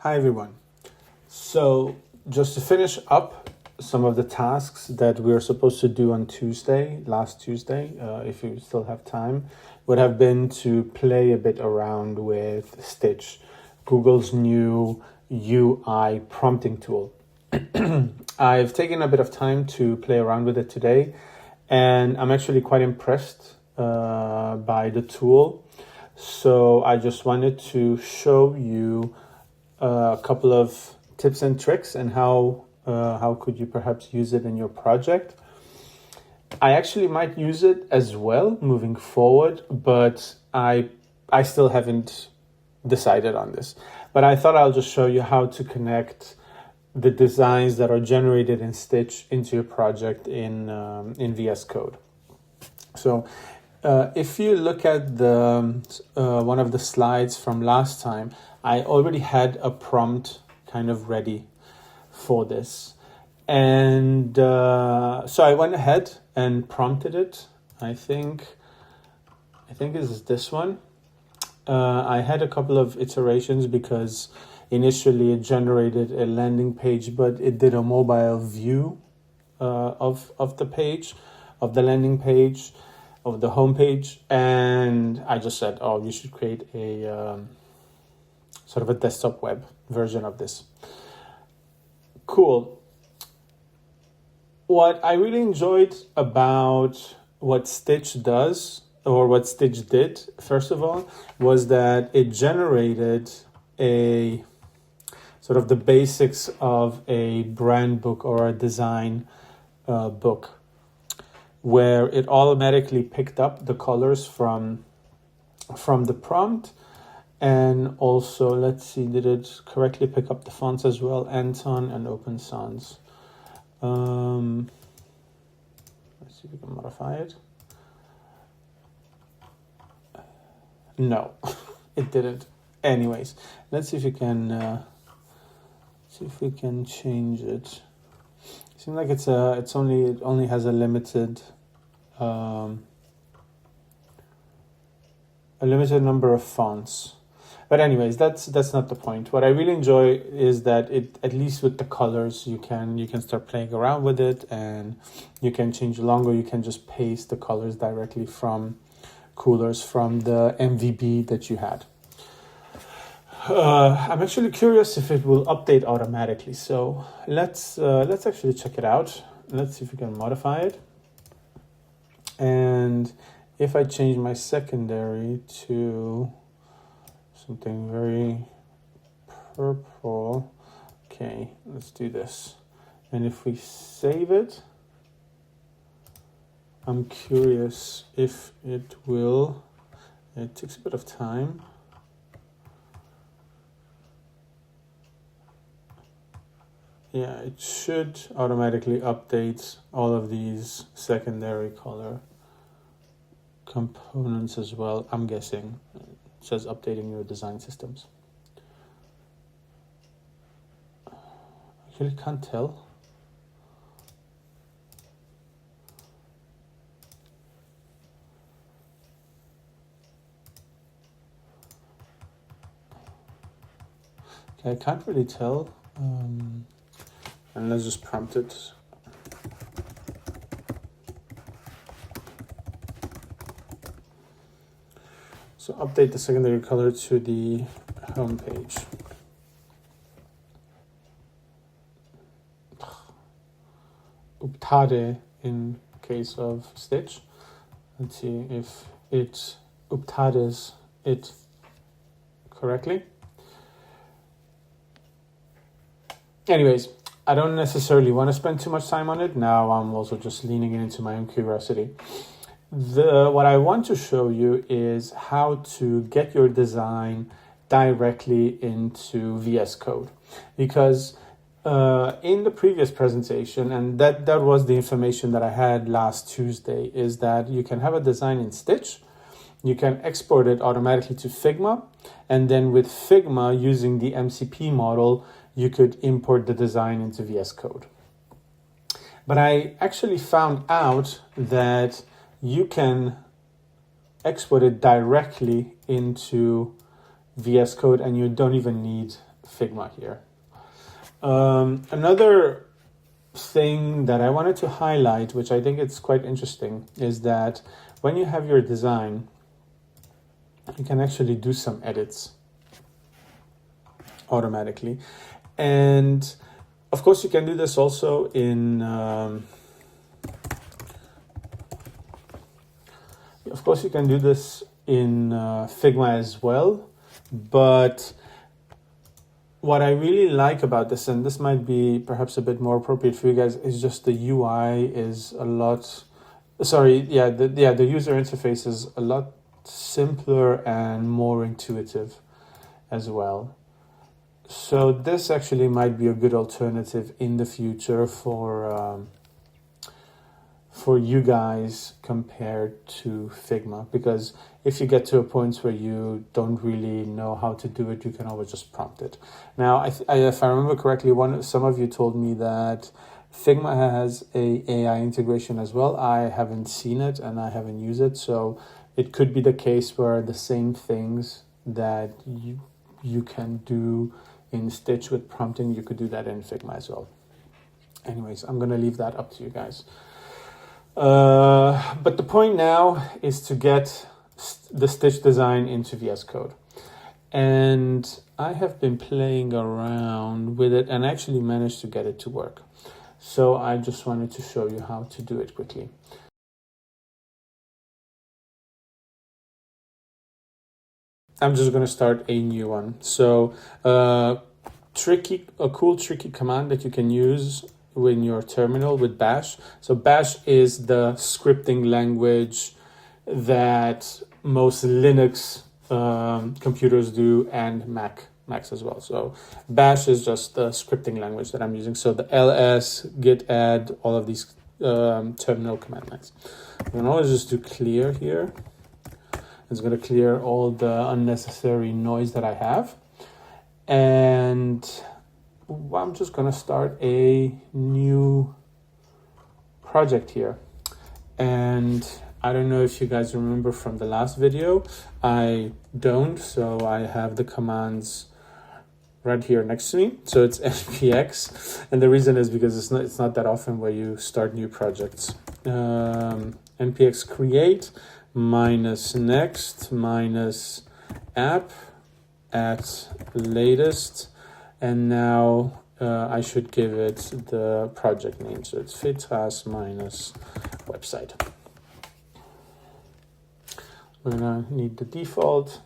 Hi everyone. So just to finish up some of the tasks that we were supposed to do on last Tuesday, if you still have time, would have been to play a bit around with Stitch, Google's new UI prompting tool. I've taken a bit of time to play around with it today, and I'm actually quite impressed by the tool. So I just wanted to show you a couple of tips and tricks and how could you perhaps use it in your project. I actually might use it as well moving forward, but I still haven't decided on this. But I thought I'll just show you how to connect the designs that are generated in Stitch into your project in VS Code. So if you look at the one of the slides from last time, I already had a prompt kind of ready for this. And so I went ahead and prompted it. I think this is this one. I had a couple of iterations because initially it generated a landing page, but it did a mobile view of the page, of the landing page, of the home page. And I just said, oh, you should create a sort of a desktop web version of this. Cool. What I really enjoyed about what Stitch does, or what Stitch did, first of all, was that it generated a sort of the basics of a brand book or a design book, where it automatically picked up the colors from the prompt. And also, let's see, did it correctly pick up the fonts as well? Anton and Open Sans. Let's see if we can modify it. No, it didn't. Anyways, let's see if we can change it. It seems like it only has a limited number of fonts. But anyways, that's not the point. What I really enjoy is that it, at least with the colors, you can start playing around with it, and you can change longer. You can just paste the colors directly from coolers from the MVB that you had. I'm actually curious if it will update automatically. So let's actually check it out. Let's see if we can modify it. And if I change my secondary to something very purple, okay, let's do this. And if we save it, I'm curious if it will. It takes a bit of time. Yeah, it should automatically update all of these secondary color components as well, I'm guessing. It says updating your design systems. I really can't tell. Okay, I can't really tell. And let's just prompt it. So update the secondary color to the home page. Uptade in case of Stitch. Let's see if it uptades it correctly. Anyways, I don't necessarily want to spend too much time on it. Now I'm also just leaning into my own curiosity. What I want to show you is how to get your design directly into VS Code. Because in the previous presentation, and that was the information that I had last Tuesday, is that you can have a design in Stitch, you can export it automatically to Figma, and then with Figma, using the MCP model, you could import the design into VS Code. But I actually found out that you can export it directly into VS Code and you don't even need Figma here. Another thing that I wanted to highlight, which I think it's quite interesting, is that when you have your design, you can actually do some edits automatically. And of course, you can do this also in Figma as well. But what I really like about this, and this might be perhaps a bit more appropriate for you guys, is just the UI is a lot. The user interface is a lot simpler and more intuitive as well. So this actually might be a good alternative in the future for you guys compared to Figma, because if you get to a point where you don't really know how to do it, you can always just prompt it. Now, if I remember correctly, some of you told me that Figma has a AI integration as well. I haven't seen it and I haven't used it, so it could be the case where the same things that you can do in Stitch with prompting, you could do that in Figma as well. Anyways, I'm going to leave that up to you guys. But the point now is to get the Stitch design into VS Code. And I have been playing around with it and actually managed to get it to work. So I just wanted to show you how to do it quickly. I'm just going to start a new one. So a cool tricky command that you can use in your terminal with Bash. So Bash is the scripting language that most Linux computers do, and Macs as well. So Bash is just the scripting language that I'm using. So the ls, git add, all of these terminal command lines. I'm going to always just do clear here. It's going to clear all the unnecessary noise that I have. And I'm just going to start a new project here. And I don't know if you guys remember from the last video. I don't, so I have the commands right here next to me. So it's npx, and the reason is because it's not that often where you start new projects. Npx create -next -app at latest, and now I should give it the project name. So it's Fitras -website. We're gonna need the default,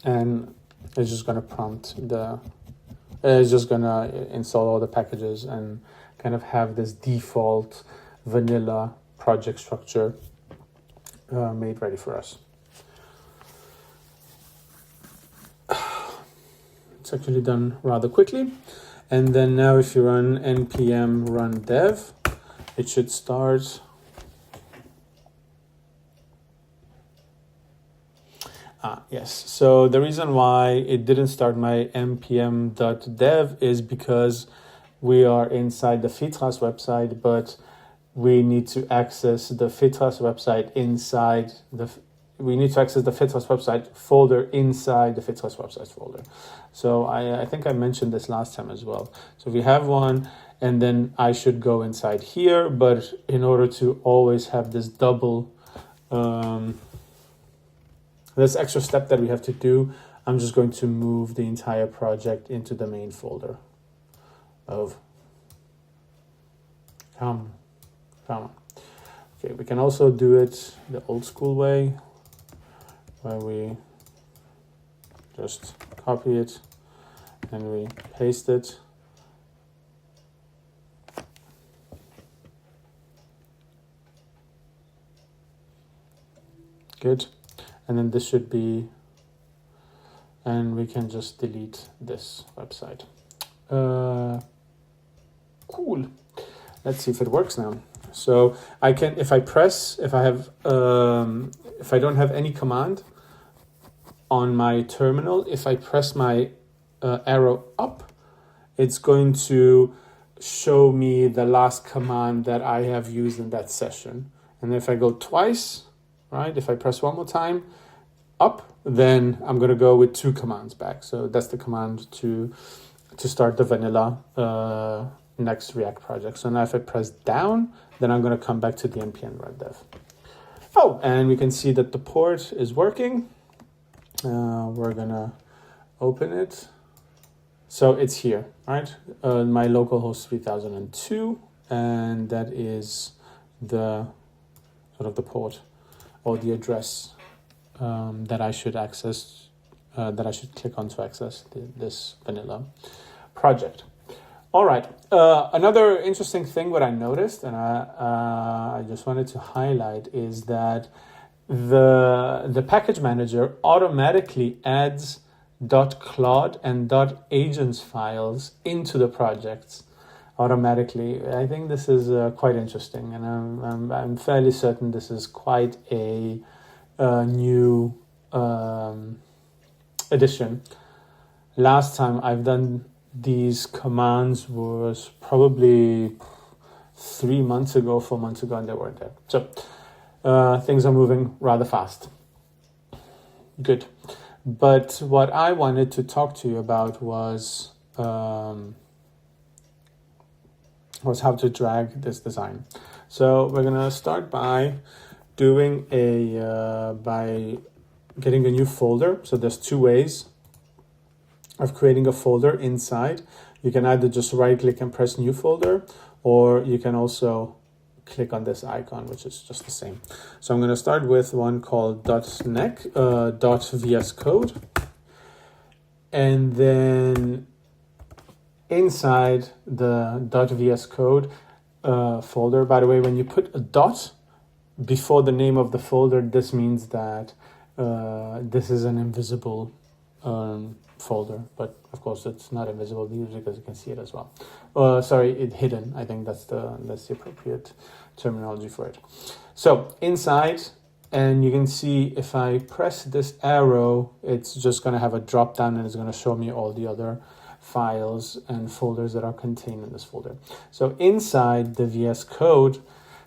and it's just gonna prompt it's just gonna install all the packages and kind of have this default vanilla project structure made ready for us. It's actually done rather quickly. And then now if you run npm run dev, it should start. Yes, so the reason why it didn't start my npm.dev is because we are inside the Fitras website, but we need to access the Fitras website we need to access the Fitras website folder inside the Fitras website folder. So I think I mentioned this last time as well. So we have one, and then I should go inside here, but in order to always have this double, this extra step that we have to do, I'm just going to move the entire project into the main folder of come on. Okay, we can also do it the old school way, where we just copy it and we paste it. Good. And then this should be, and we can just delete this website. Cool. Let's see if it works now. So I can, if I don't have any command on my terminal, if I press my arrow up, it's going to show me the last command that I have used in that session. And if I go twice, right, if I press one more time, up, then I'm going to go with 2 commands back. So that's the command to start the vanilla next React project. So now if I press down, then I'm going to come back to the npm run dev. Oh, and we can see that the port is working. We're going to open it. So it's here, right? My localhost 3002, and that is the sort of the port or the address that I should access, that I should click on to access this vanilla project. All right. Another interesting thing what I noticed, and I just wanted to highlight, is that the package manager automatically adds .claude and .agents files into the projects automatically. I think this is quite interesting, and I'm fairly certain this is quite a new addition. Last time I've done these commands was probably 3 months ago, 4 months ago, and they weren't there. So things are moving rather fast. Good. But what I wanted to talk to you about was how to drag this design. So we're gonna start by doing by getting a new folder. So there's 2 ways of creating a folder inside. You can either just right click and press new folder, or you can also click on this icon, which is just the same. So I'm going to start with one called .vs code, and then inside the .vs code folder, by the way, when you put a dot before the name of the folder, this means that this is an invisible folder, but of course it's not invisible because you can see it as well. Sorry, it's hidden. I think that's the appropriate terminology for it. So inside, and you can see if I press this arrow, it's just going to have a drop down and it's going to show me all the other files and folders that are contained in this folder. So inside the VS Code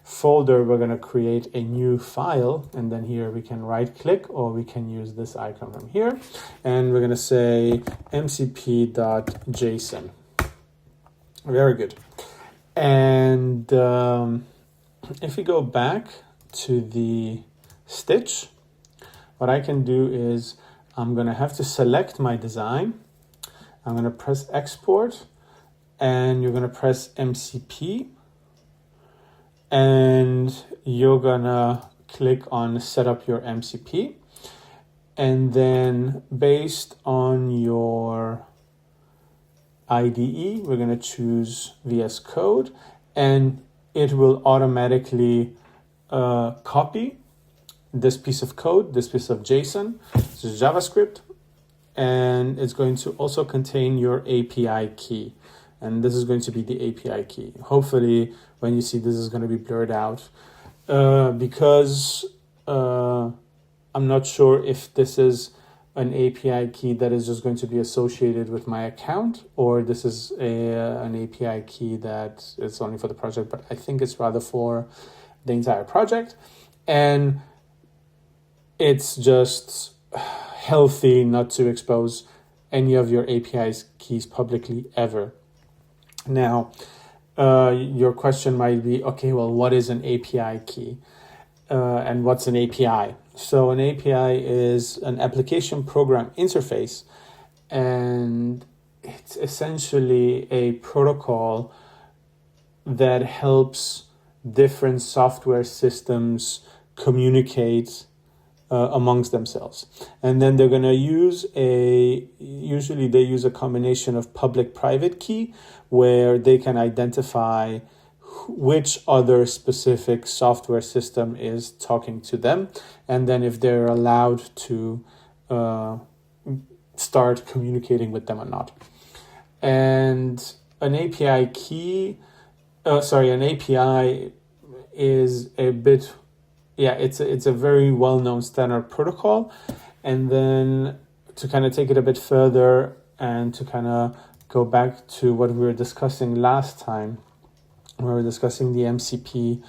folder, we're going to create a new file, and then here we can right click, or we can use this icon from here, and we're going to say mcp.json. Very good. And if we go back to the stitch, what I can do is I'm going to have to select my design. I'm going to press export, and you're going to press MCP, and you're gonna click on set up your MCP, and then based on your IDE, we're gonna choose VS Code, and it will automatically copy this piece of code, this piece of JSON, this is JavaScript, and it's going to also contain your API key. And this is going to be the API key. Hopefully, when you see this is going to be blurred out, because I'm not sure if this is an API key that is just going to be associated with my account, or this is an API key that is only for the project, but I think it's rather for the entire project. And it's just healthy not to expose any of your API keys publicly ever. Now, your question might be, okay, well, what is an API key? And what's an API? So an API is an application program interface, and it's essentially a protocol that helps different software systems communicate amongst themselves. And then they're going to use usually they use a combination of public-private key, where they can identify which other specific software system is talking to them, and then if they're allowed to start communicating with them or not. And an API key, an API is a bit, it's a very well-known standard protocol. And then to kind of take it a bit further and to kind of go back to what we were discussing last time, we were discussing the MCP